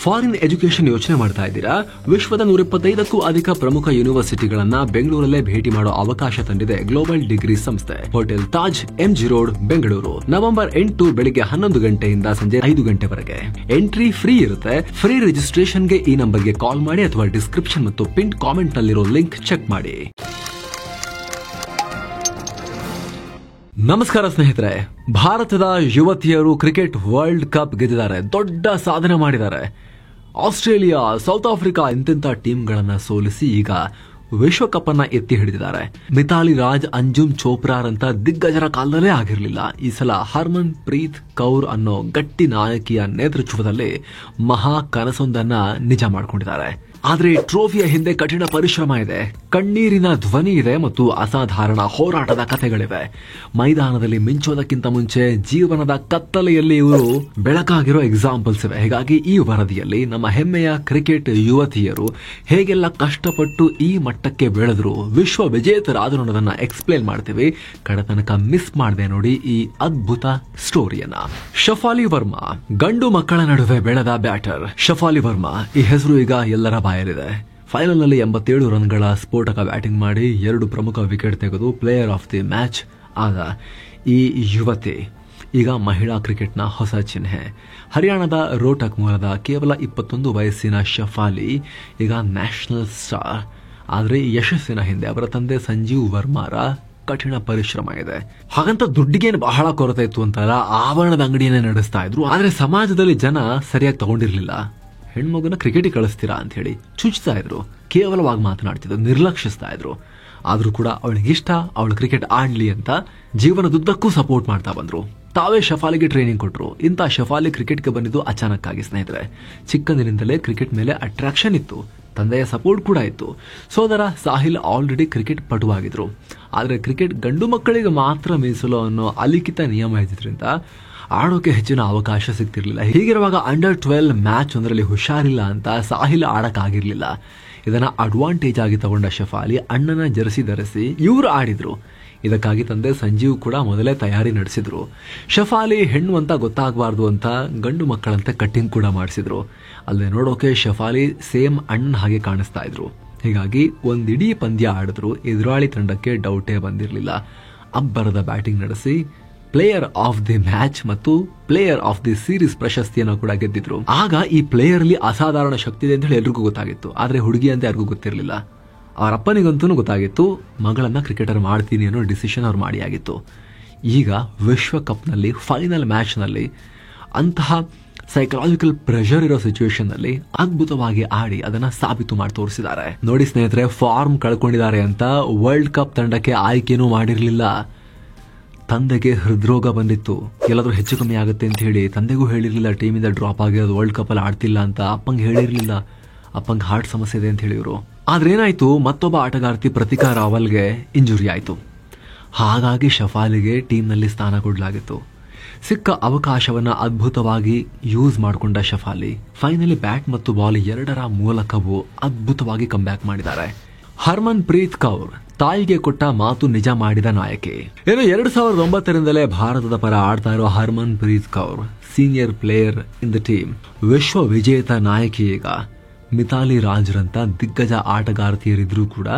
Foreign education ಯೋಚನೆ ಮಾಡ್ತಾ ಇದ್ದೀರಾ? ವಿಶ್ವದ 125ಕ್ಕೂ ಅಧಿಕ ಪ್ರಮುಖ ಯೂನಿವರ್ಸಿಟಿಗಳನ್ನ ಬೆಂಗಳೂರಲ್ಲೇ ಭೇಟಿ ಮಾಡೋ ಅವಕಾಶ ತಂದಿದೆ ಗ್ಲೋಬಲ್ ಡಿಗ್ರಿ ಸಂಸ್ಥೆ. Hotel Taj, MG road, Bengaluru. November 8 ಬೆಳಿಗ್ಗೆ 11 ಗಂಟೆಯಿಂದ ಸಂಜೆ 5 ಗಂಟೆವರೆಗೆ. ಎಂಟ್ರಿ ಫ್ರೀ ಇರುತ್ತೆ. ಫ್ರೀ ರಿಜಿಸ್ಟ್ರೇಷನ್ಗೆ ಈ ನಂಬರ್ಗೆ ಕಾಲ್ ಮಾಡಿ ಅಥವಾ ಡಿಸ್ಕ್ರಿಪ್ಷನ್ ಮತ್ತು ಪಿನ್ ಕಾಮೆಂಟ್ ನಲ್ಲಿರೋ ಲಿಂಕ್ ಚೆಕ್ ಮಾಡಿ. ನಮಸ್ಕಾರ ಸ್ನೇಹಿತರೆ, ಭಾರತದ ಯುವತಿಯರು ಕ್ರಿಕೆಟ್ ವರ್ಲ್ಡ್ ಕಪ್ ಗೆದ್ದಿದ್ದಾರೆ, ದೊಡ್ಡ ಸಾಧನೆ ಮಾಡಿದ್ದಾರೆ. ಆಸ್ಟ್ರೇಲಿಯಾ, ಸೌತ್ ಆಫ್ರಿಕಾ ಇಂತಿಂತ ಟೀಮ್ಗಳನ್ನ ಸೋಲಿಸಿ ಈಗ ವಿಶ್ವಕಪ್ ಅನ್ನ ಎತ್ತಿ ಹಿಡಿದಿದ್ದಾರೆ. ಮಿತಾಲಿ ರಾಜ್, ಅಂಜುಮ್ ಚೋಪ್ರಾರಂತ ದಿಗ್ಗಜರ ಕಾಲದಲ್ಲೇ ಆಗಿರಲಿಲ್ಲ. ಈ ಸಲ ಹರ್ಮನ್ ಪ್ರೀತ್ ಕೌರ್ ಅನ್ನೋ ಗಟ್ಟಿ ನಾಯಕಿಯ ನೇತೃತ್ವದಲ್ಲಿ ಮಹಾ ಕನಸೊಂದನ್ನ ನಿಜ ಮಾಡಿಕೊಂಡಿದ್ದಾರೆ. ಆದ್ರೆ ಟ್ರೋಫಿಯ ಹಿಂದೆ ಕಠಿಣ ಪರಿಶ್ರಮ ಇದೆ, ಕಣ್ಣೀರಿನ ಧ್ವನಿ ಇದೆ ಮತ್ತು ಅಸಾಧಾರಣ ಹೋರಾಟದ ಕಥೆಗಳಿವೆ. ಮೈದಾನದಲ್ಲಿ ಮಿಂಚೋದಕ್ಕಿಂತ ಮುಂಚೆ ಜೀವನದ ಕತ್ತಲೆಯಲ್ಲಿ ಇವರು ಬೆಳಕಾಗಿರೋ ಎಕ್ಸಾಂಪಲ್ಸ್ ಇವೆ. ಹೀಗಾಗಿ ಈ ವರದಿಯಲ್ಲಿ ನಮ್ಮ ಹೆಮ್ಮೆಯ ಕ್ರಿಕೆಟ್ ಯುವತಿಯರು ಹೇಗೆಲ್ಲ ಕಷ್ಟಪಟ್ಟು ಈ ಮಟ್ಟಕ್ಕೆ ಬೆಳೆದ್ರು, ವಿಶ್ವ ವಿಜೇತರಾದ್ರು ಅನ್ನೋದನ್ನ ಎಕ್ಸ್ಪ್ಲೇನ್ ಮಾಡ್ತೀವಿ. ಕಡತನಕ ಮಿಸ್ ಮಾಡದೆ ನೋಡಿ ಈ ಅದ್ಭುತ ಸ್ಟೋರಿಯನ್ನ. ಶಫಾಲಿ ವರ್ಮಾ, ಗಂಡು ಮಕ್ಕಳ ನಡುವೆ ಬೆಳೆದ ಬ್ಯಾಟರ್ ಶಫಾಲಿ ವರ್ಮಾ. ಈ ಹೆಸರು ಈಗ ಎಲ್ಲರ ಬಾಯಲ್ಲಿದೆ. ಫೈನಲ್ ನಲ್ಲಿ 87 ರನ್ಗಳ ಸ್ಫೋಟಕ ಬ್ಯಾಟಿಂಗ್ ಮಾಡಿ 2 ಪ್ರಮುಖ ವಿಕೆಟ್ ತೆಗೆದು ಪ್ಲೇಯರ್ ಆಫ್ ದಿ ಮ್ಯಾಚ್ ಆದ ಈ ಯುವತಿ ಈಗ ಮಹಿಳಾ ಕ್ರಿಕೆಟ್ನ ಹೊಸ ಚಿಹ್ನೆ. ಹರಿಯಾಣದ ರೋಟಕ್ ಮೂಲದ ಕೇವಲ 21 ವಯಸ್ಸಿನ ಶಫಾಲಿ ಈಗ ನ್ಯಾಷನಲ್ ಸ್ಟಾರ್. ಆದರೆ ಯಶಸ್ಸಿನ ಹಿಂದೆ ಅವರ ತಂದೆ ಸಂಜೀವ್ ವರ್ಮಾರ ಕಠಿಣ ಪರಿಶ್ರಮ ಇದೆ. ಹಾಗಂತ ದುಡ್ಡಿಗೇನು ಬಹಳ ಕೊರತೆ ಇತ್ತು ಅಂತಾರ ಆಭರಣದ ಅಂಗಡಿಯನ್ನೇ ನಡೆಸ್ತಾ ಇದ್ರು. ಆದ್ರೆ ಸಮಾಜದಲ್ಲಿ ಜನ ಸರಿಯಾಗಿ ತಗೊಂಡಿರ್ಲಿಲ್ಲ. ಹೆಣ್ಮಗುನ ಕ್ರಿಕೆಟಿಗೆ ಕಳಿಸ್ತೀರಾ ಅಂತ ಹೇಳಿ ಚುಚ್ತಾ ಇದ್ರು, ಕೇವಲವಾಗಿ ಮಾತನಾಡ್ತಿದ್ರು, ನಿರ್ಲಕ್ಷಿಸ್ತಾ ಇದ್ರು. ಆದ್ರೂ ಕೂಡ ಅವಳಿಗಿಷ್ಟ, ಅವಳು ಕ್ರಿಕೆಟ್ ಆಡ್ಲಿ ಅಂತ ಜೀವನದುದ್ದಕ್ಕೂ ಸಪೋರ್ಟ್ ಮಾಡ್ತಾ ಬಂದ್ರು. ತಾವೇ ಶಫಾಲಿಗೆ ಟ್ರೈನಿಂಗ್ ಕೊಟ್ರು. ಇಂಥ ಶಫಾಲಿ ಕ್ರಿಕೆಟ್ಗೆ ಬಂದಿದ್ದು ಅಚಾನಕ್ಕಾಗಿ ಸ್ನೇಹಿತರೆ. ಚಿಕ್ಕಂದಿನಿಂದಲೇ ಕ್ರಿಕೆಟ್ ಮೇಲೆ ಅಟ್ರಾಕ್ಷನ್ ಇತ್ತು, ತಂದೆಯ ಸಪೋರ್ಟ್ ಕೂಡ ಇತ್ತು. ಸೋದರ ಸಾಹಿಲ್ ಆಲ್ರೆಡಿ ಕ್ರಿಕೆಟ್ ಪಟುವಾಗಿದ್ರು. ಆದರೆ ಕ್ರಿಕೆಟ್ ಗಂಡು ಮಕ್ಕಳಿಗೆ ಮಾತ್ರ ಮೀಸಲು ಅನ್ನೋ ಅಲಿಖಿತ ನಿಯಮ ಇದ್ದಿದ್ರಿಂದ ಆಡೋಕೆ ಹೆಚ್ಚಿನ ಅವಕಾಶ ಸಿಗ್ತಿರ್ಲಿಲ್ಲ. ಹೀಗಿರುವಾಗ ಅಂಡರ್-12 ಮ್ಯಾಚ್ ಒಂದರಲ್ಲಿ ಹುಷಾರಿಲ್ಲ ಅಂತ ಸಾಹಿಲ್ ಆಡಕ್ಕಾಗಿರ್ಲಿಲ್ಲ. ಇದನ್ನ ಅಡ್ವಾಂಟೇಜ್ ಆಗಿ ತಗೊಂಡ ಶಫಾಲಿ ಅಣ್ಣನ ಜರ್ಸಿ ಧರಿಸಿ ಇವರು ಆಡಿದ್ರು. ಇದಕ್ಕಾಗಿ ತಂದೆ ಸಂಜೀವ್ ಕೂಡ ಮೊದಲೇ ತಯಾರಿ ನಡೆಸಿದ್ರು. ಶಫಾಲಿ ಹೆಣ್ಣು ಅಂತ ಗೊತ್ತಾಗಬಾರ್ದು ಅಂತ ಗಂಡು ಮಕ್ಕಳಂತೆ ಕಟ್ಟಿಂಗ್ ಕೂಡ ಮಾಡಿಸಿದ್ರು. ಅಲ್ಲದೆ ನೋಡೋಕೆ ಶಫಾಲಿ ಸೇಮ್ ಅಣ್ಣನ ಹಾಗೆ ಕಾಣಿಸ್ತಾ ಇದ್ರು. ಹೀಗಾಗಿ ಒಂದಿಡೀ ಪಂದ್ಯ ಆಡಿದ್ರು. ಎದುರಾಳಿ ತಂಡಕ್ಕೆ ಡೌಟೇ ಬಂದಿರಲಿಲ್ಲ. ಅಬ್ಬರದ ಬ್ಯಾಟಿಂಗ್ ನಡೆಸಿ ಪ್ಲೇಯರ್ ಆಫ್ ದಿ ಮ್ಯಾಚ್ ಮತ್ತು ಪ್ಲೇಯರ್ ಆಫ್ ದಿ ಸೀರೀಸ್ ಪ್ರಶಸ್ತಿಯನ್ನು ಕೂಡ ಗೆದ್ದಿದ್ರು. ಆಗ ಈ ಪ್ಲೇಯರ್ ಅಲ್ಲಿ ಅಸಾಧಾರಣ ಶಕ್ತಿ ಇದೆ ಅಂತ ಹೇಳಿ ಎಲ್ರಿಗೂ ಗೊತ್ತಾಗಿತ್ತು. ಆದ್ರೆ ಹುಡುಗಿ ಅಂತ ಯಾರಿಗೂ ಗೊತ್ತಿರಲಿಲ್ಲ. ಅವರ ಅಪ್ಪನಿಗಂತೂ ಗೊತ್ತಾಗಿತ್ತು, ಮಗಳನ್ನ ಕ್ರಿಕೆಟರ್ ಮಾಡ್ತೀನಿ ಅನ್ನೋ ಡಿಸಿಷನ್ ಅವ್ರು ಮಾಡಿ ಆಗಿತ್ತು. ಈಗ ವಿಶ್ವಕಪ್ನಲ್ಲಿ ಫೈನಲ್ ಮ್ಯಾಚ್ ನಲ್ಲಿ ಅಂತಹ ಸೈಕಲಾಜಿಕಲ್ ಪ್ರೆಷರ್ ಇರೋ ಸಿಚುವೇಶನ್ ನಲ್ಲಿ ಅದ್ಭುತವಾಗಿ ಆಡಿ ಅದನ್ನ ಸಾಬೀತು ಮಾಡಿ ತೋರಿಸಿದ್ದಾರೆ. ನೋಡಿ ಸ್ನೇಹಿತರೆ, ಫಾರ್ಮ್ ಕಳ್ಕೊಂಡಿದ್ದಾರೆ ಅಂತ ವರ್ಲ್ಡ್ ಕಪ್ ತಂಡಕ್ಕೆ ಆಯ್ಕೆನೂ ಮಾಡಿರಲಿಲ್ಲ. ತಂದೆಗೆ ಹೃದ್ರೋಗ ಬಂದಿತ್ತು, ಎಲ್ಲಾದ್ರೂ ಹೆಚ್ಚು ಕಮ್ಮಿ ಆಗುತ್ತೆ ಅಂತ ಹೇಳಿ ತಂದೆಗೂ ಹೇಳಿರ್ಲಿಲ್ಲ. ಟೀಮಿಂದ ಡ್ರಾಪ್ ಆಗಿರೋದು, ವರ್ಲ್ಡ್ ಕಪ್ ಅಲ್ಲಿ ಆಡ್ತಿಲ್ಲ ಅಂತ ಅಪ್ಪಂಗೆ ಹೇಳಿರ್ಲಿಲ್ಲ. ಅಪ್ಪಂಗೆ ಹಾರ್ಟ್ ಸಮಸ್ಯೆ ಇದೆ ಅಂತ ಹೇಳಿದ್ರು. ಆದ್ರೆ ಏನಾಯ್ತು, ಮತ್ತೊಬ್ಬ ಆಟಗಾರ್ತಿ ಪ್ರತಿಕಾ ರಾವಲ್ಗೆ ಇಂಜುರಿ ಆಯ್ತು. ಹಾಗಾಗಿ ಶಫಾಲಿಗೆ ಟೀಮ್ನಲ್ಲಿ ಸ್ಥಾನ ಕೊಡಲಾಗಿತ್ತು. ಸಿಕ್ಕ ಅವಕಾಶವನ್ನ ಅದ್ಭುತವಾಗಿ ಯೂಸ್ ಮಾಡಿಕೊಂಡ ಶಫಾಲಿ ಫೈನಲಿ ಬ್ಯಾಟ್ ಮತ್ತು ಬಾಲ್ ಎರಡರ ಮೂಲಕವೂ ಅದ್ಭುತವಾಗಿ ಕಂಬ್ಯಾಕ್ ಮಾಡಿದ್ದಾರೆ. ಹರ್ಮನ್ ಪ್ರೀತ್ ಕೌರ್ ತಾಯಿಗೆ ಕೊಟ್ಟ ಮಾತು ನಿಜ ಮಾಡಿದ ನಾಯಕಿ. 2009ರಿಂದಲೇ ಭಾರತದ ಪರ ಆಡ್ತಾ ಇರೋ Harmanpreet Kaur senior player in the team. ವಿಶ್ವ ವಿಜೇತ ನಾಯಕಿ. ಈಗ ಮಿತಾಲಿ ರಾಜ್ರಂತ ದಿಗ್ಗಜ ಆಟಗಾರ್ತಿಯರಿದ್ರೂ ಕೂಡ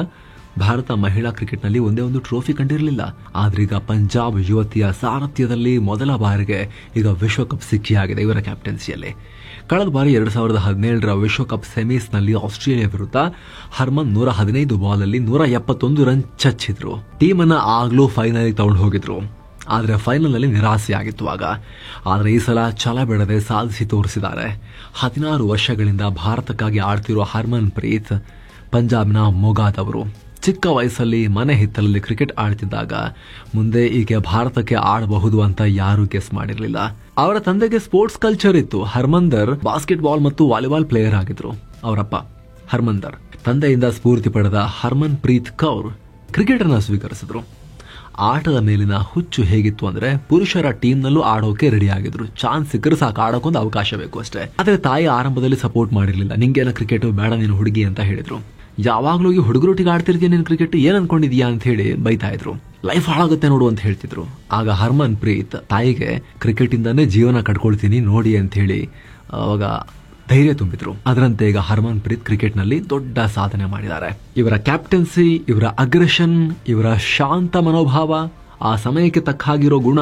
ಭಾರತ ಮಹಿಳಾ ಕ್ರಿಕೆಟ್ನಲ್ಲಿ ಒಂದೇ ಒಂದು ಟ್ರೋಫಿ ಕಂಡಿರಲಿಲ್ಲ. ಆದ್ರೀಗ ಪಂಜಾಬ್ ಯುವತಿಯ ಸಾರಥ್ಯದಲ್ಲಿ ಮೊದಲ ಬಾರಿಗೆ ಈಗ ವಿಶ್ವಕಪ್ ಸಿಕ್ಕಿಯಾಗಿದೆ ಇವರ ಕ್ಯಾಪ್ಟನ್ಸಿಯಲ್ಲಿ. ಕಳೆದ ಬಾರಿ 2017ರ ವಿಶ್ವಕಪ್ ಸೆಮೀಸ್ನಲ್ಲಿ ಆಸ್ಟ್ರೇಲಿಯಾ ವಿರುದ್ಧ ಹರ್ಮನ್ 115 ಬಾಲಲ್ಲಿ 171 ರನ್ ಚಚ್ಚಿದ್ರು. ಟೀಮನ್ನ ಆಗ್ಲೂ ಫೈನಲ್ ತಗೊಂಡು ಹೋಗಿದ್ರು. ಆದ್ರೆ ಫೈನಲ್ ನಲ್ಲಿ ನಿರಾಸೆಯಾಗಿತ್ತು ಆಗ. ಆದ್ರೆ ಈ ಸಲ ಛಲ ಬಿಡದೆ ಸಾಧಿಸಿ ತೋರಿಸಿದ್ದಾರೆ. 16 ವರ್ಷಗಳಿಂದ ಭಾರತಕ್ಕಾಗಿ ಆಡ್ತಿರೋ ಹರ್ಮನ್ ಪ್ರೀತ್ ಪಂಜಾಬ್ನ ಮೊಗಾದವರು. ಚಿಕ್ಕ ವಯಸ್ಸಲ್ಲಿ ಮನೆ ಹಿತ್ತಲಲ್ಲಿ ಕ್ರಿಕೆಟ್ ಆಡ್ತಿದ್ದಾಗ ಮುಂದೆ ಈಕೆ ಭಾರತಕ್ಕೆ ಆಡಬಹುದು ಅಂತ ಯಾರೂ ಗೆಸ್ ಮಾಡಿರಲಿಲ್ಲ. ಅವರ ತಂದೆಗೆ ಸ್ಪೋರ್ಟ್ಸ್ ಕಲ್ಚರ್ ಇತ್ತು. ಹರ್ಮಂದರ್ ಬಾಸ್ಕೆಟ್ ಬಾಲ್ ಮತ್ತು ವಾಲಿಬಾಲ್ ಪ್ಲೇಯರ್ ಆಗಿದ್ರು. ಅವರಪ್ಪ ಹರ್ಮಂದರ್ ತಂದೆಯಿಂದ ಸ್ಫೂರ್ತಿ ಪಡೆದ ಹರ್ಮನ್ ಪ್ರೀತ್ ಕೌರ್ ಕ್ರಿಕೆಟ್ ಅನ್ನ ಸ್ವೀಕರಿಸಿದ್ರು. ಆಟದ ಮೇಲಿನ ಹುಚ್ಚು ಹೇಗಿತ್ತು ಅಂದ್ರೆ ಪುರುಷರ ಟೀಮ್ನಲ್ಲೂ ಆಡೋಕೆ ರೆಡಿ ಆಗಿದ್ರು. ಚಾನ್ಸ್ ಸಿಕ್ಕರೆ ಸಾಕು, ಆಡೋಕೊಂದು ಅವಕಾಶ ಬೇಕು ಅಷ್ಟೇ. ಆದ್ರೆ ತಾಯಿ ಆರಂಭದಲ್ಲಿ ಸಪೋರ್ಟ್ ಮಾಡಿರ್ಲಿಲ್ಲ. ನಿಂಗೇನ ಕ್ರಿಕೆಟ್ ಬೇಡ, ನೀನು ಹುಡುಗಿ ಅಂತ ಹೇಳಿದ್ರು. ಯಾವಾಗ್ಲೂ ಈ ಹುಡುಗರೊಟ್ಟಿಗೆ ಆಡ್ತಿರ್ತೀಯ ನೀನು ಕ್ರಿಕೆಟ್, ಏನ್ ಅನ್ಕೊಂಡಿದ್ಯಾ ಅಂತ ಹೇಳಿ ಬೈತಾ ಇದ್ರು. ಲೈಫ್ ಹಾಳಾಗುತ್ತೆ ನೋಡು ಅಂತ ಹೇಳ್ತಿದ್ರು. ಆಗ ಹರ್ಮನ್ ಪ್ರೀತ್ ತಾಯಿಗೆ ಕ್ರಿಕೆಟ್ ಇಂದಾನೇ ಜೀವನ ಕಟ್ಕೊಳ್ತೀನಿ ನೋಡಿ ಅಂತ ಹೇಳಿ ಅವಾಗ ಧೈರ್ಯ ತುಂಬಿದ್ರು. ಅದರಂತೆ ಈಗ ಹರ್ಮನ್ ಪ್ರೀತ್ ಕ್ರಿಕೆಟ್ ನಲ್ಲಿ ದೊಡ್ಡ ಸಾಧನೆ ಮಾಡಿದ್ದಾರೆ. ಇವರ ಕ್ಯಾಪ್ಟನ್ಸಿ, ಇವರ ಅಗ್ರೆಷನ್, ಇವರ ಶಾಂತ ಮನೋಭಾವ, ಆ ಸಮಯಕ್ಕೆ ತಕ್ಕ ಹಾಗಿರೋ ಗುಣ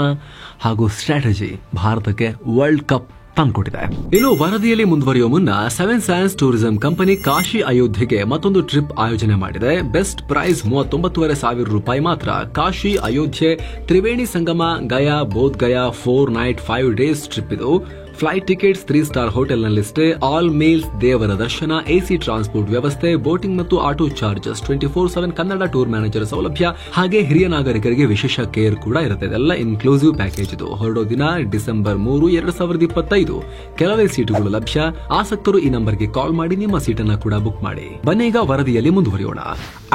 ಹಾಗೂ ಸ್ಟ್ರಾಟಜಿ ಭಾರತಕ್ಕೆ ವರ್ಲ್ಡ್ ಕಪ್ ತಂದ್ಕೊಟ್ಟಿದೆ. ಇನ್ನು ವರದಿಯಲ್ಲಿ ಮುಂದುವರಿಯುವ ಮುನ್ನ 7 ಸೈನ್ಸ್ ಟೂರಿಸಂ ಕಂಪನಿ ಕಾಶಿ ಅಯೋಧ್ಯೆಗೆ ಮತ್ತೊಂದು ಟ್ರಿಪ್ ಆಯೋಜನೆ ಮಾಡಿದೆ. ಬೆಸ್ಟ್ ಪ್ರೈಸ್ 39,500 ರೂಪಾಯಿ ಮಾತ್ರ. Kashi Ayodhya Triveni Sangam Gaya Bodh Gaya 4 night 5 days trip ಇದು. ಫ್ಲೈಟ್ ಟಿಕೆಟ್ಸ್ 3 ಸ್ಟಾರ್ ಹೋಟೆಲ್ ನಲ್ಲಿಷ್ಟೇ. ಆಲ್ ಮೀಲ್ಸ್, ದೇವರ ದರ್ಶನ, ಎಸಿ ಟ್ರಾನ್ಸ್ಪೋರ್ಟ್ ವ್ಯವಸ್ಥೆ, ಬೋಟಿಂಗ್ ಮತ್ತು auto charges, 24/7 Kannada tour manager ಸೌಲಭ್ಯ, ಹಾಗೆ ಹಿರಿಯ ನಾಗರಿಕರಿಗೆ ವಿಶೇಷ ಕೇರ್ ಕೂಡ ಇರುತ್ತೆ. ಇದೆಲ್ಲ ಇನ್ಕ್ಲೂಸಿವ್ ಪ್ಯಾಕೇಜ್ ಇದು. ಹೊರಡೋ ದಿನ ಡಿಸೆಂಬರ್ 3, 2025. ಕೆಲವೇ ಸೀಟುಗಳು ಲಭ್ಯ. ಆಸಕ್ತರು ಈ ನಂಬರ್ಗೆ ಕಾಲ್ ಮಾಡಿ ನಿಮ್ಮ ಸೀಟನ್ನ ಕೂಡ ಬುಕ್ ಮಾಡಿ. ಬನ್ನಿ ಈಗ ವರದಿಯಲ್ಲಿ ಮುಂದುವರಿಯೋಣ.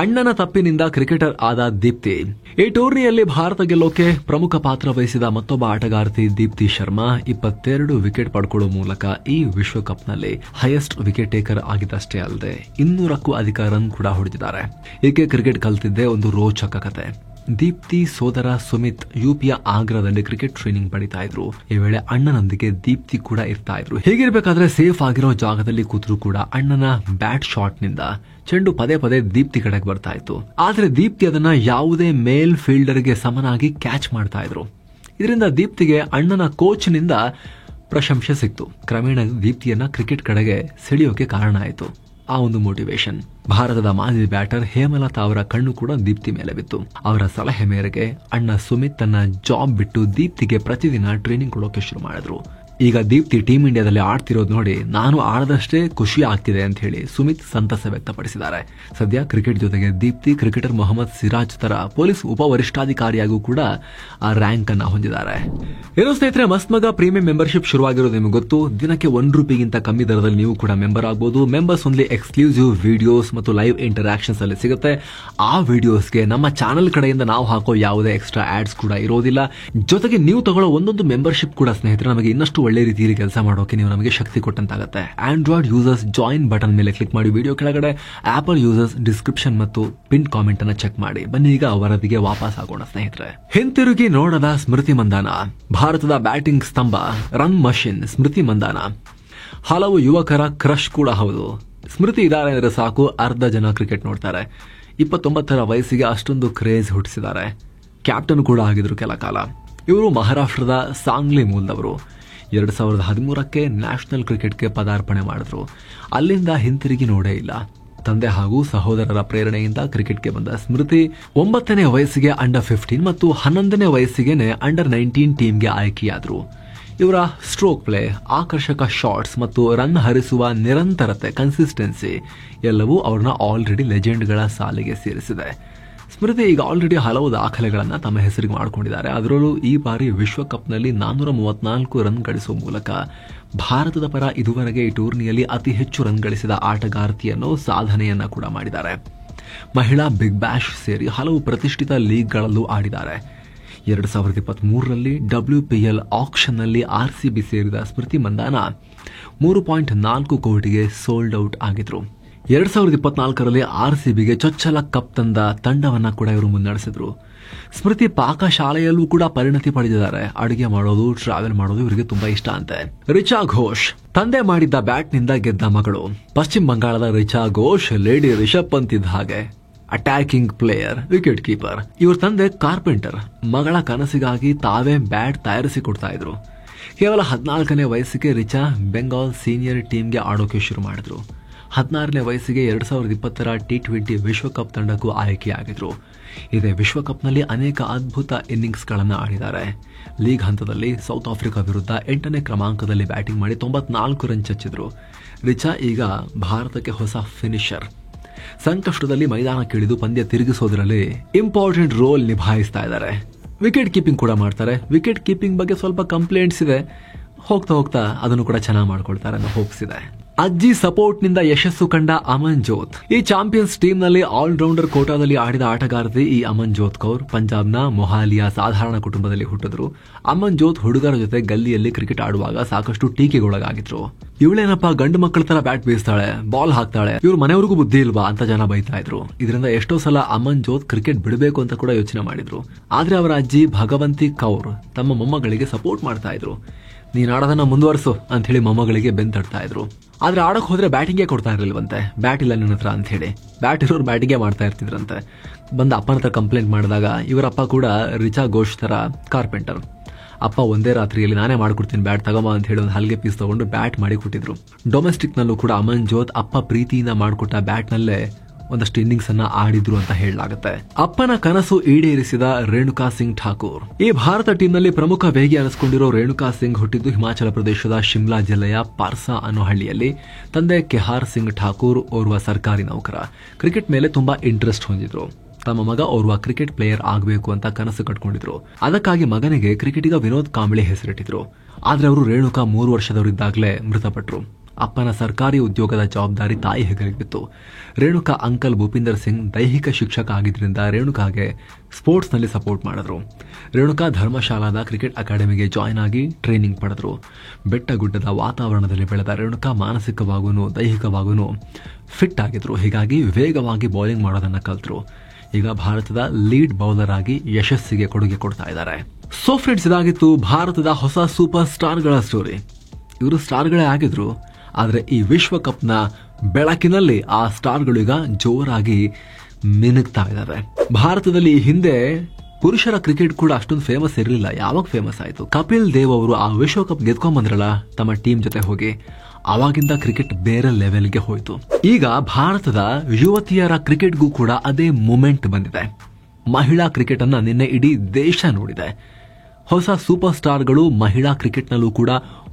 ಅಣ್ಣನ ತಪ್ಪಿನಿಂದ ಕ್ರಿಕೆಟರ್ ಆದ ದೀಪ್ತಿ. ಈ ಟೂರ್ನಿಯಲ್ಲಿ ಭಾರತ ಗೆಲ್ಲೋಕೆ ಪ್ರಮುಖ ಪಾತ್ರ ವಹಿಸಿದ ಮತ್ತೊಬ್ಬ ಆಟಗಾರ್ತಿ ದೀಪ್ತಿ ಶರ್ಮಾ 22 ವಿಕೆಟ್ ಪಡ್ಕೊಳ್ಳುವ ಮೂಲಕ ಈ ವಿಶ್ವಕಪ್ನಲ್ಲಿ ಹೈಯೆಸ್ಟ್ ವಿಕೆಟ್ ಟೇಕರ್ ಆಗಿದ್ದಷ್ಟೇ ಅಲ್ಲದೆ 200ಕ್ಕೂ ಅಧಿಕ ರನ್ ಕೂಡ ಹೊಡೆದಿದ್ದಾರೆ. ಈಕೆ ಕ್ರಿಕೆಟ್ ಕಲಿತಿದ್ದೇ ಒಂದು ರೋಚಕ ಕತೆ. ದೀಪ್ತಿ ಸೋದರ ಸುಮಿತ್ ಯುಪಿಯ ಆಗ್ರಾದಲ್ಲಿ ಕ್ರಿಕೆಟ್ ಟ್ರೈನಿಂಗ್ ಪಡಿತಾ ಇದ್ರು. ಈ ವೇಳೆ ಅಣ್ಣನೊಂದಿಗೆ ದೀಪ್ತಿ ಕೂಡ ಇರ್ತಾ ಇದ್ರು. ಹೀಗಿರ್ಬೇಕಾದ್ರೆ ಸೇಫ್ ಆಗಿರೋ ಜಾಗದಲ್ಲಿ ಕೂತ್ರು ಕೂಡ ಅಣ್ಣನ ಬ್ಯಾಟ್ ಶಾಟ್ ನಿಂದ ಚೆಂಡು ಪದೇ ಪದೇ ದೀಪ್ತಿ ಕಡೆಗೆ ಬರ್ತಾ ಇತ್ತು. ಆದ್ರೆ ದೀಪ್ತಿ ಅದನ್ನ ಯಾವುದೇ ಮೇಲ್ ಫೀಲ್ಡರ್ಗೆ ಸಮನಾಗಿ ಕ್ಯಾಚ್ ಮಾಡ್ತಾ ಇದ್ರು. ಇದರಿಂದ ದೀಪ್ತಿಗೆ ಅಣ್ಣನ ಕೋಚ್ ನಿಂದ ಪ್ರಶಂಸೆ ಸಿಕ್ತು. ಕ್ರಮೇಣ ದೀಪ್ತಿಯನ್ನ ಕ್ರಿಕೆಟ್ ಕಡೆಗೆ ಸೆಳೆಯೋಕೆ ಕಾರಣ ಆಯಿತು ಆ ಒಂದು ಮೋಟಿವೇಶನ್. ಭಾರತದ ಮಾಜಿ ಬ್ಯಾಟರ್ ಹೇಮಲತಾ ಅವರ ಕಣ್ಣು ಕೂಡ ದೀಪ್ತಿ ಮೇಲೆ ಬಿತ್ತು. ಅವರ ಸಲಹೆ ಮೇರೆಗೆ ಅಣ್ಣ ಸುಮಿತ್ ತನ್ನ ಜಾಬ್ ಬಿಟ್ಟು ದೀಪ್ತಿಗೆ ಪ್ರತಿದಿನ ಟ್ರೈನಿಂಗ್ ಕೊಡೋಕೆ ಶುರು ಮಾಡಿದ್ರು. ಈಗ ದೀಪ್ತಿ ಟೀಮ್ ಇಂಡಿಯಾದಲ್ಲಿ ಆಡ್ತಿರೋದು ನೋಡಿ ನಾನು ಆಡದಷ್ಟೇ ಖುಷಿ ಆಗ್ತಿದೆ ಅಂತ ಹೇಳಿ ಸುಮಿತ್ ಸಂತಸ ವ್ಯಕ್ತಪಡಿಸಿದ್ದಾರೆ. ಸದ್ಯ ಕ್ರಿಕೆಟ್ ಜೊತೆಗೆ ದೀಪ್ತಿ ಕ್ರಿಕೆಟರ್ ಮೊಹಮ್ಮದ್ ಸಿರಾಜ್ ತರ ಪೊಲೀಸ್ ಉಪ ವರಿಷ್ಠಾಧಿಕಾರಿಯಾಗೂ ಕೂಡ ಆ ರ್ಯಾಂಕ್ ಅನ್ನ ಹೊಂದಿದ್ದಾರೆ. ಏನೋ ಸ್ನೇಹಿತರೆ, ಮಸ್ತ್ ಮಗ ಪ್ರೀಮಿಯಂ ಮೆಂಬರ್ಶಿಪ್ ಶುರುವಾಗಿರೋದು ನಿಮಗೆ ಗೊತ್ತು. ದಿನಕ್ಕೆ ₹1 ಕಮ್ಮಿ ದರದಲ್ಲಿ ನೀವು ಕೂಡ ಮೆಂಬರ್ ಆಗಬಹುದು. ಮೆಂಬರ್ಸ್ ಓನ್ಲಿ ಎಕ್ಸ್ಕ್ಲೂಸಿವ್ ವಿಡಿಯೋಸ್ ಮತ್ತು ಲೈವ್ ಇಂಟರಾಕ್ಷನ್ಸ್ ಅಲ್ಲಿ ಸಿಗುತ್ತೆ. ಆ ವಿಡಿಯೋಸ್ಗೆ ನಮ್ಮ ಚಾನೆಲ್ ಕಡೆಯಿಂದ ನಾವು ಹಾಕೋ ಯಾವುದೇ ಎಕ್ಸ್ಟ್ರಾ ಆಡ್ಸ್ ಕೂಡ ಇರೋದಿಲ್ಲ. ಜೊತೆಗೆ ನೀವು ತಗೊಳ್ಳೋ ಒಂದೊಂದು ಮೆಂಬರ್ಶಿಪ್ ಕೂಡ ಸ್ನೇಹಿತರೆ ನಮಗೆ ಇನ್ನಷ್ಟು ಒಳ್ಳೆ ರೀತಿಯಲ್ಲಿ ಕೆಲಸ ಮಾಡೋಕೆ ನೀವು ನಮಗೆ ಶಕ್ತಿ ಕೊಟ್ಟಂತಾಗುತ್ತೆ. ಆಂಡ್ರಾಯ್ಡ್ ಯೂಸರ್ಸ್ ಜಾಯಿನ್ ಬಟನ್ ಮೇಲೆ ಕ್ಲಿಕ್ ಮಾಡಿ ವಿಡಿಯೋ ಕೆಳಗಡೆ, ಆಪಲ್ ಯೂಸರ್ಸ್ ಡಿಸ್ಕ್ರಿಪ್ಷನ್ ಮತ್ತು ಪಿನ್ ಕಾಮೆಂಟ್ ಅನ್ನ ಚೆಕ್ ಮಾಡಿ. ಬನ್ನಿ ಈಗ ವರದಿಗೆ ವಾಪಸ್ ಆಗೋಣ ಸ್ನೇಹಿತರೆ. ಹಿಂತಿರುಗಿ ನೋಡದ ಸ್ಮೃತಿ ಮಂದಾನ. ಭಾರತದ ಬ್ಯಾಟಿಂಗ್ ಸ್ತಂಭ, ರನ್ ಮಷಿನ್ ಸ್ಮೃತಿ ಮಂದಾನ ಹಲವು ಯುವಕರ ಕ್ರಶ್ ಕೂಡ ಹೌದು. ಸ್ಮೃತಿ ಇದ್ದಾರೆ ಅಂದ್ರೆ ಸಾಕು, ಅರ್ಧ ಜನ ಕ್ರಿಕೆಟ್ ನೋಡ್ತಾರೆ. 29ರ ವಯಸ್ಸಿಗೆ ಅಷ್ಟೊಂದು ಕ್ರೇಜ್ ಹುಟ್ಟಿಸಿದ್ದಾರೆ. ಕ್ಯಾಪ್ಟನ್ ಕೂಡ ಆಗಿದ್ರು ಕೆಲ ಕಾಲ. ಇವರು ಮಹಾರಾಷ್ಟ್ರದ ಸಾಂಗ್ಲಿ ಮೂಲದವರು. 2013ಕ್ಕೆ ನ್ಯಾಷನಲ್ ಕ್ರಿಕೆಟ್ಗೆ ಪದಾರ್ಪಣೆ ಮಾಡಿದ್ರು. ಅಲ್ಲಿಂದ ಹಿಂತಿರುಗಿ ನೋಡೇ ಇಲ್ಲ. ತಂದೆ ಹಾಗೂ ಸಹೋದರರ ಪ್ರೇರಣೆಯಿಂದ ಕ್ರಿಕೆಟ್ಗೆ ಬಂದ ಸ್ಮೃತಿ 9ನೇ ವಯಸ್ಸಿಗೆ ಅಂಡರ್ 15 ಮತ್ತು 11ನೇ ವಯಸ್ಸಿಗೆನೆ ಅಂಡರ್ 19 ಟೀಮ್ಗೆ ಆಯ್ಕೆಯಾದ್ರು. ಇವರ ಸ್ಟ್ರೋಕ್ ಪ್ಲೇ, ಆಕರ್ಷಕ ಶಾಟ್ಸ್ ಮತ್ತು ರನ್ ಹರಿಸುವ ನಿರಂತರತೆ, ಕನ್ಸಿಸ್ಟೆನ್ಸಿ ಎಲ್ಲವೂ ಅವ್ರನ್ನ ಆಲ್ರೆಡಿ ಲೆಜೆಂಡ್ಗಳ ಸಾಲಿಗೆ ಸೇರಿಸಿದೆ. ಸ್ಮೃತಿ ಈಗ ಆಲ್ರೆಡಿ ಹಲವು ದಾಖಲೆಗಳನ್ನ ತಮ್ಮ ಹೆಸರಿಗೆ ಮಾಡಿಕೊಂಡಿದ್ದಾರೆ. ಅದರಲ್ಲೂ ಈ ಬಾರಿ ವಿಶ್ವಕಪ್ನಲ್ಲಿ 434 ರನ್ ಗಳಿಸುವ ಮೂಲಕ ಭಾರತದ ಪರ ಇದುವರೆಗೆ ಈ ಟೂರ್ನಿಯಲ್ಲಿ ಅತಿ ಹೆಚ್ಚು ರನ್ ಗಳಿಸಿದ ಆಟಗಾರ್ತಿ ಅನ್ನೋ ಸಾಧನೆಯನ್ನ ಕೂಡ ಮಾಡಿದ್ದಾರೆ. ಮಹಿಳಾ ಬಿಗ್ ಬ್ಯಾಶ್ ಸೇರಿ ಹಲವು ಪ್ರತಿಷ್ಠಿತ ಲೀಗ್ಗಳಲ್ಲೂ ಆಡಿದ್ದಾರೆ. 2023ರಲ್ಲಿ WPL ಆಕ್ಷನ್ನಲ್ಲಿ RCB ಸೇರಿದ ಸ್ಮೃತಿ ಮಂದಾನ 3.4 ಕೋಟಿಗೆ ಸೋಲ್ಡ್ ಔಟ್ ಆಗಿದ್ರು. 2024ರಲ್ಲಿ RCBಗೆ ಚೊಚ್ಚಲ ಕಪ್ ತಂದ ತಂಡವನ್ನ ಕೂಡ ಇವರು ಮುನ್ನಡೆಸಿದ್ರು. ಸ್ಮೃತಿ ಪಾಕಶಾಲೆಯಲ್ಲೂ ಕೂಡ ಪರಿಣತಿ ಪಡೆದಿದ್ದಾರೆ. ಅಡುಗೆ ಮಾಡೋದು, ಟ್ರಾವೆಲ್ ಮಾಡೋದು ಇವರಿಗೆ ತುಂಬಾ ಇಷ್ಟ ಅಂತೆ. ರಿಚಾ ಘೋಷ್ ತಂದೆ ಮಾಡಿದ್ದ ಬ್ಯಾಟ್ ನಿಂದ ಗೆದ್ದ ಮಗಳು. ಪಶ್ಚಿಮ ಬಂಗಾಳದ ರಿಚಾ ಘೋಷ್ ಲೇಡಿ ರಿಷಬ್ ಪಂತ್ ಇದ್ದ ಹಾಗೆ ಅಟ್ಯಾಕಿಂಗ್ ಪ್ಲೇಯರ್, ವಿಕೆಟ್ ಕೀಪರ್. ಇವ್ರ ತಂದೆ ಕಾರ್ಪೆಂಟರ್. ಮಗಳ ಕನಸಿಗಾಗಿ ತಾವೇ ಬ್ಯಾಟ್ ತಯಾರಿಸಿಕೊಡ್ತಾ ಇದ್ರು. ಕೇವಲ 14ನೇ ವಯಸ್ಸಿಗೆ ರಿಚಾ ಬೆಂಗಾಲ್ ಸೀನಿಯರ್ ಟೀಮ್ಗೆ ಆಡೋಕೆ ಶುರು ಮಾಡಿದ್ರು. 16ನೇ ವಯಸ್ಸಿಗೆ 2020ರ T20 ವಿಶ್ವಕಪ್ ತಂಡಕ್ಕೂ ಆಯ್ಕೆಯಾಗಿದ್ರು. ಇದೇ ವಿಶ್ವಕಪ್ನಲ್ಲಿ ಅನೇಕ ಅದ್ಭುತ ಇನ್ನಿಂಗ್ಸ್ಗಳನ್ನು ಆಡಿದ್ದಾರೆ. ಲೀಗ್ ಹಂತದಲ್ಲಿ ಸೌತ್ ಆಫ್ರಿಕಾ ವಿರುದ್ಧ 8ನೇ ಕ್ರಮಾಂಕದಲ್ಲಿ ಬ್ಯಾಟಿಂಗ್ ಮಾಡಿ 94 ರನ್ ಚಚ್ಚಿದ್ರು. ರಿಚಾ ಈಗ ಭಾರತಕ್ಕೆ ಹೊಸ ಫಿನಿಷರ್. ಸಂಕಷ್ಟದಲ್ಲಿ ಮೈದಾನಕ್ಕಿಳಿದು ಪಂದ್ಯ ತಿರುಗಿಸೋದ್ರಲ್ಲಿ ಇಂಪಾರ್ಟೆಂಟ್ ರೋಲ್ ನಿಭಾಯಿಸ್ತಾ ಇದ್ದಾರೆ. ವಿಕೆಟ್ ಕೀಪಿಂಗ್ ಕೂಡ ಮಾಡ್ತಾರೆ. ವಿಕೆಟ್ ಕೀಪಿಂಗ್ ಬಗ್ಗೆ ಸ್ವಲ್ಪ ಕಂಪ್ಲೇಂಟ್ಸ್ ಇದೆ. ಹೋಗ್ತಾ ಹೋಗ್ತಾ ಅದನ್ನು ಕೂಡ ಚೆನ್ನಾಗಿ ಮಾಡ್ಕೊಳ್ತಾರೆ ಅನ್ನೋ ಹೋಪ್ಸ್ ಇದೆ. ಅಜ್ಜಿ ಸಪೋರ್ಟ್ ನಿಂದ ಯಶಸ್ಸು ಕಂಡ ಅಮನ್ ಜೋತ್. ಈ ಚಾಂಪಿಯನ್ಸ್ ಟೀಮ್ ನಲ್ಲಿ ಆಲ್ರೌಂಡರ್ ಕೋಟಾದಲ್ಲಿ ಆಡಿದ ಆಟಗಾರ್ತಿ ಈ ಅಮನ್ ಜೋತ್ ಕೌರ್. ಪಂಜಾಬ್ನ ಮೊಹಾಲಿಯ ಸಾಧಾರಣ ಕುಟುಂಬದಲ್ಲಿ ಹುಟ್ಟಿದ್ರು. ಅಮನ್ ಜೋತ್ ಹುಡುಗರ ಜೊತೆ ಗಲ್ಲಿಯಲ್ಲಿ ಕ್ರಿಕೆಟ್ ಆಡುವಾಗ ಸಾಕಷ್ಟು ಟೀಕೆಗೊಳಗಾಗಿದ್ರು. ಇವಳೇನಪ್ಪ ಗಂಡು ಮಕ್ಕಳ ತರ ಬ್ಯಾಟ್ ಬೀಸ್ತಾಳೆ, ಬಾಲ್ ಹಾಕ್ತಾಳೆ, ಇವ್ರ ಮನೆಯವ್ರಿಗೂ ಬುದ್ಧಿ ಇಲ್ವಾ ಅಂತ ಜನ ಬೈತಾ ಇದ್ರು. ಇದರಿಂದ ಎಷ್ಟೋ ಸಲ ಅಮನ್ ಜೋತ್ ಕ್ರಿಕೆಟ್ ಬಿಡಬೇಕು ಅಂತ ಕೂಡ ಯೋಚನೆ ಮಾಡಿದ್ರು. ಆದ್ರೆ ಅವರ ಅಜ್ಜಿ ಭಗವಂತಿ ಕೌರ್ ತಮ್ಮ ಮೊಮ್ಮಗಳಿಗೆ ಸಪೋರ್ಟ್ ಮಾಡ್ತಾ ಇದ್ರು. ನೀನ್ ಆಡೋದನ್ನ ಮುಂದುವರಿಸು ಅಂತ ಹೇಳಿ ಮೊಮ್ಮಗಳಿಗೆ ಬೆನ್ ತಡ್ತಾ ಇದ್ರು. ಆದ್ರೆ ಆಡಕ್ ಹೋದ್ರೆ ಬ್ಯಾಟಿಂಗೇ ಕೊಡ್ತಾ ಇರಲಿಲ್ವಂತೆ. ಬ್ಯಾಟ್ ಇಲ್ಲ ನನ್ನ ಹತ್ರ ಅಂತ ಹೇಳಿ ಬ್ಯಾಟ್ ಇರೋರು ಬ್ಯಾಟಿಂಗೇ ಮಾಡ್ತಾ ಇರ್ತಿದ್ರಂತೆ. ಬಂದು ಅಪ್ಪನ ಹತ್ರ ಕಂಪ್ಲೇಂಟ್ ಮಾಡಿದಾಗ ಇವರಪ್ಪ ಕೂಡ ರಿಚಾ ಘೋಷ್ ತರ ಕಾರ್ಪೆಂಟರ್. ಅಪ್ಪ ಒಂದೇ ರಾತ್ರಿಯಲ್ಲಿ ನಾನೇ ಮಾಡ್ಕೊಡ್ತೀನಿ ಬ್ಯಾಟ್ ತಗೊಂಬ ಅಂತ ಹೇಳಿ ಒಂದು ಹಲ್ಗೆ ಪೀಸ್ ತಗೊಂಡು ಬ್ಯಾಟ್ ಮಾಡಿ ಕೊಟ್ಟಿದ್ರು. ಡೊಮೆಸ್ಟಿಕ್ ನಲ್ಲೂ ಕೂಡ ಅಮನ್ ಜೋತ್ ಅಪ್ಪ ಪ್ರೀತಿಯಿಂದ ಮಾಡಿಕೊಟ್ಟ ಬ್ಯಾಟ್ ನಲ್ಲೇ ಒಂದಷ್ಟು ಇನ್ನಿಂಗ್ಸ್ ಅನ್ನ ಆಡಿದ್ರು ಅಂತ ಹೇಳಲಾಗುತ್ತೆ. ಅಪ್ಪನ ಕನಸು ಈಡೇರಿಸಿದ ರೇಣುಕಾ ಸಿಂಗ್ ಠಾಕೂರ್. ಈ ಭಾರತ ಟೀಮ್ ನಲ್ಲಿ ಪ್ರಮುಖ ವೇಗಿ ಅನಿಸಿಕೊಂಡಿರೋ ರೇಣುಕಾ ಸಿಂಗ್ ಹುಟ್ಟಿದ್ದು ಹಿಮಾಚಲ ಪ್ರದೇಶದ ಶಿಮ್ಲಾ ಜಿಲ್ಲೆಯ ಪಾರ್ಸಾ ಅನ್ನೋ ಹಳ್ಳಿಯಲ್ಲಿ. ತಂದೆ ಕೆಹಾರ್ ಸಿಂಗ್ ಠಾಕೂರ್ ಓರ್ವ ಸರ್ಕಾರಿ ನೌಕರ. ಕ್ರಿಕೆಟ್ ಮೇಲೆ ತುಂಬಾ ಇಂಟ್ರೆಸ್ಟ್ ಹೊಂದಿದ್ರು. ತಮ್ಮ ಮಗ ಓರ್ವ ಕ್ರಿಕೆಟ್ ಪ್ಲೇಯರ್ ಆಗಬೇಕು ಅಂತ ಕನಸು ಕಟ್ಕೊಂಡಿದ್ರು. ಅದಕ್ಕಾಗಿ ಮಗನಿಗೆ ಕ್ರಿಕೆಟಿಗ ವಿನೋದ್ ಕಾಂಬ್ಳೆ ಹೆಸರಿಟ್ಟಿದ್ರು. ಆದ್ರೆ ಅವರು ರೇಣುಕಾ 3 ವರ್ಷದವರಿದ್ದಾಗಲೇ ಮೃತಪಟ್ಟರು. ಅಪ್ಪನ ಸರ್ಕಾರಿ ಉದ್ಯೋಗದ ಜವಾಬ್ದಾರಿ ತಾಯಿ ಹೆಗಲಿಗಿತ್ತು. ರೇಣುಕಾ ಅಂಕಲ್ ಭೂಪಿಂದರ್ ಸಿಂಗ್ ದೈಹಿಕ ಶಿಕ್ಷಕ ಆಗಿದ್ರಿಂದ ರೇಣುಕಾಗೆ ಸ್ಪೋರ್ಟ್ಸ್ ನಲ್ಲಿ ಸಪೋರ್ಟ್ ಮಾಡಿದ್ರು. ರೇಣುಕಾ ಧರ್ಮಶಾಲಾದ ಕ್ರಿಕೆಟ್ ಅಕಾಡೆಮಿಗೆ ಜಾಯ್ನ್ ಆಗಿ ಟ್ರೈನಿಂಗ್ ಪಡೆದ್ರು. ಬೆಟ್ಟ ಗುಡ್ಡದ ವಾತಾವರಣದಲ್ಲಿ ಬೆಳೆದ ರೇಣುಕಾ ಮಾನಸಿಕವಾಗೂ ದೈಹಿಕವಾಗೂ ಫಿಟ್ ಆಗಿದ್ರು. ಹೀಗಾಗಿ ವೇಗವಾಗಿ ಬೌಲಿಂಗ್ ಮಾಡೋದನ್ನ ಕಲ್ತರು. ಈಗ ಭಾರತದ ಲೀಡ್ ಬೌಲರ್ ಆಗಿ ಯಶಸ್ಸಿಗೆ ಕೊಡುಗೆ ಕೊಡ್ತಾ ಇದ್ದಾರೆ. ಸೋ ಫ್ರೆಂಡ್ಸ್, ಇದಾಗಿತ್ತು ಭಾರತದ ಹೊಸ ಸೂಪರ್ ಸ್ಟಾರ್ಗಳ ಸ್ಟೋರಿ. ಇವರು ಸ್ಟಾರ್ಗಳೇ ಆಗಿದ್ರು, ಆದರೆ ಈ ವಿಶ್ವಕಪ್ನ ಬೆಳಕಿನಲ್ಲಿ ಆ ಸ್ಟಾರ್ಗಳು ಈಗ ಜೋರಾಗಿ ಮಿನುಗ್ತಾ ಇದ್ದಾರೆ. ಭಾರತದಲ್ಲಿ ಹಿಂದೆ ಪುರುಷರ ಕ್ರಿಕೆಟ್ ಕೂಡ ಅಷ್ಟೊಂದು ಫೇಮಸ್ ಇರಲಿಲ್ಲ. ಯಾವಾಗ ಫೇಮಸ್ ಆಯಿತು? ಕಪಿಲ್ ದೇವ್ ಅವರು ಆ ವಿಶ್ವಕಪ್ ಗೆದ್ಕೊಂಡ್ ಬಂದ್ರಲ್ಲ ತಮ್ಮ ಟೀಮ್ ಜೊತೆ ಹೋಗಿ, ಆವಾಗಿಂದ ಕ್ರಿಕೆಟ್ ಬೇರೆ ಲೆವೆಲ್ಗೆ ಹೋಯ್ತು. ಈಗ ಭಾರತದ ಯುವತಿಯರ ಕ್ರಿಕೆಟ್ಗೂ ಕೂಡ ಅದೇ ಮೂಮೆಂಟ್ ಬಂದಿದೆ. ಮಹಿಳಾ ಕ್ರಿಕೆಟ್ ಅನ್ನ ನಿನ್ನೆ ಇಡೀ ದೇಶ ನೋಡಿದೆ. ಹೊಸ ಸೂಪರ್ ಸ್ಟಾರ್ಗಳು ಮಹಿಳಾ ಕ್ರಿಕೆಟ್ನಲ್ಲೂ ಕೂಡ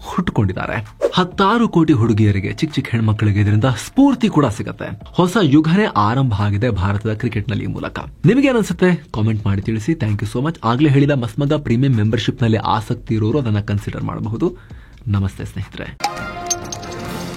ಹುಟ್ಟುಕೊಂಡಿದ್ದಾರೆ. 10 ಕೋಟಿ ಹುಡುಗಿಯರಿಗೆ, ಚಿಕ್ಕ ಚಿಕ್ಕ ಹೆಣ್ಮಕ್ಳಿಗೆ ಇದರಿಂದ ಸ್ಫೂರ್ತಿ ಕೂಡ ಸಿಗುತ್ತೆ. ಹೊಸ ಯುಗನೇ ಆರಂಭ ಆಗಿದೆ ಭಾರತದ ಕ್ರಿಕೆಟ್ನಲ್ಲಿ ಈ ಮೂಲಕ. ನಿಮಗೆ ಅನ್ಸುತ್ತೆ? ಕಾಮೆಂಟ್ ಮಾಡಿ ತಿಳಿಸಿ. Thank you so much. ಆಗ್ಲೇ ಹೇಳಿದ ಮಸ್ಮಗ ಪ್ರೀಮಿಯಂ ಮೆಂಬರ್ಶಿಪ್ ನಲ್ಲಿ ಆಸಕ್ತಿ ಇರೋರು ಅದನ್ನ ಕನ್ಸಿಡರ್ ಮಾಡಬಹುದು. ನಮಸ್ತೆ ಸ್ನೇಹಿತರೆ.